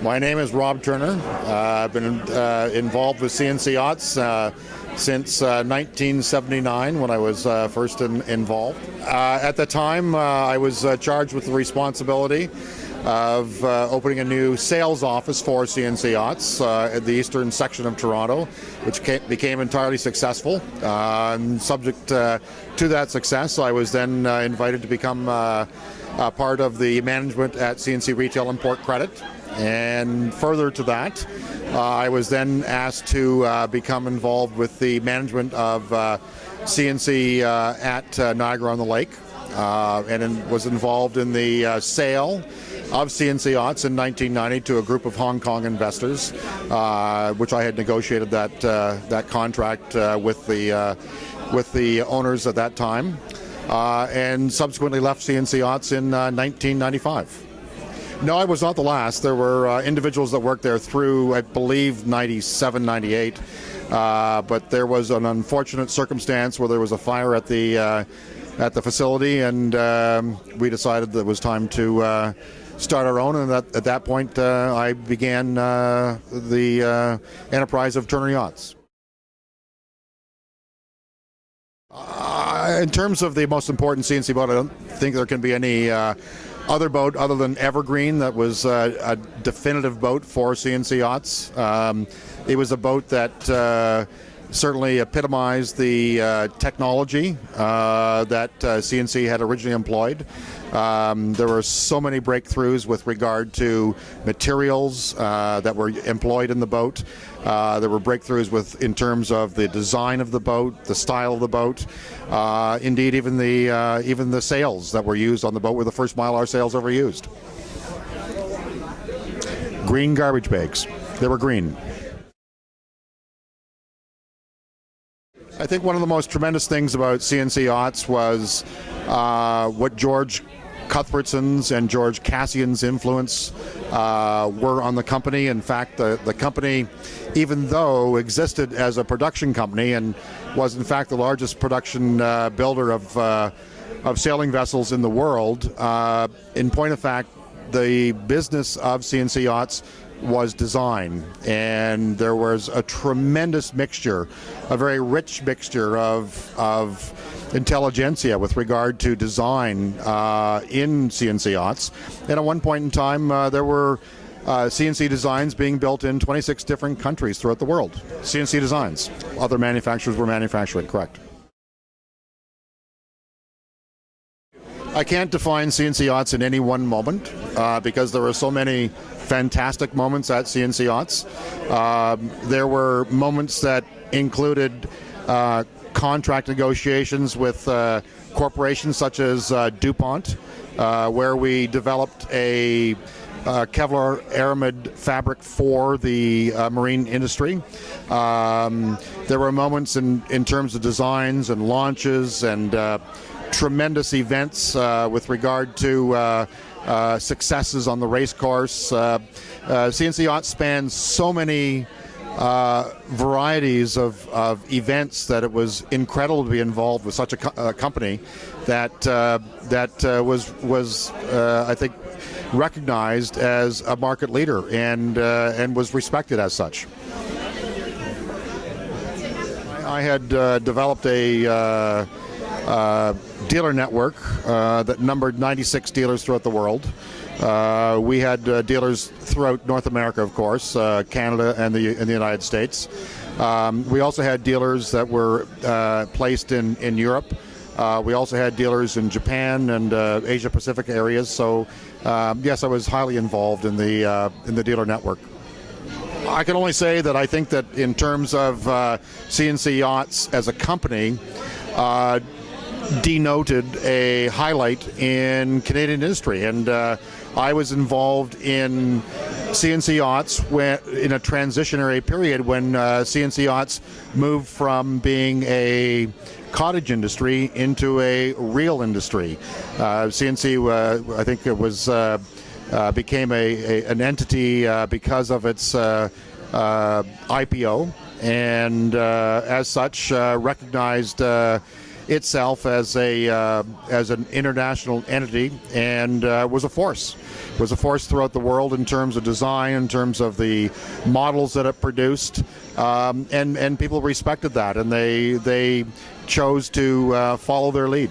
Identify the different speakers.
Speaker 1: My name is Rob Turner. I've been involved with CNC Yachts since 1979 when I was first involved. At the time, I was charged with the responsibility of opening a new sales office for CNC Yachts at the eastern section of Toronto, which became entirely successful. And subject to that success, I was then invited to become part of the management at CNC Retail Import Credit. And further to that, I was then asked to become involved with the management of CNC at Niagara-on-the-Lake, and was involved in the sale of CNC Yachts in 1990 to a group of Hong Kong investors, which I had negotiated that contract with the owners at that time, and subsequently left CNC Yachts in 1995. No, I was not the last. There were individuals that worked there through, I believe, 97, 98. But there was an unfortunate circumstance where there was a fire at the facility, and we decided that it was time to start our own. And at that point, I began the enterprise of Turner Yachts. In terms of the most important CNC boat, I don't think there can be any other boat other than Evergreen that was a definitive boat for CNC Yachts. It was a boat that certainly epitomized the technology that CNC had originally employed. There were so many breakthroughs with regard to materials that were employed in the boat. There were breakthroughs in terms of the design of the boat, the style of the boat. Indeed, even the sails that were used on the boat were the first Mylar sails ever used. Green garbage bags. They were green. I think one of the most tremendous things about CNC Yachts was what George Cuthbertson's and George Cassian's influence were on the company. In fact, the company, even though existed as a production company and was in fact the largest production builder of sailing vessels in the world, in point of fact, the business of CNC Yachts was design, and there was a tremendous mixture, a very rich mixture of intelligentsia with regard to design in CNC Yachts. And at one point in time, there were CNC designs being built in 26 different countries throughout the world. CNC designs. Other manufacturers were manufacturing, correct. I can't define CNC Yachts in any one moment because there were so many fantastic moments at CNC Yachts. There were moments that included contract negotiations with corporations such as DuPont, where we developed a Kevlar aramid fabric for the marine industry. There were moments in terms of designs and launches and tremendous events with regard to successes on the race course. CNC Yachts spans so many varieties of events that it was incredible to be involved with such a company that was I think recognized as a market leader and was respected as such. I had developed a dealer network that numbered 96 dealers throughout the world. We had dealers throughout North America, of course, Canada and the United States. We also had dealers that were placed in Europe. We also had dealers in Japan and Asia Pacific areas. So yes, I was highly involved in the dealer network. I can only say that I think that in terms of CNC Yachts as a company, denoted a highlight in Canadian industry, and I was involved in CNC Yachts in a transitionary period when CNC Yachts moved from being a cottage industry into a real industry. CNC, I think it was became an entity because of its IPO, and as such recognized itself as an international entity, and was a force. Was a force throughout the world in terms of design, in terms of the models that it produced, and people respected that, and they chose to follow their lead.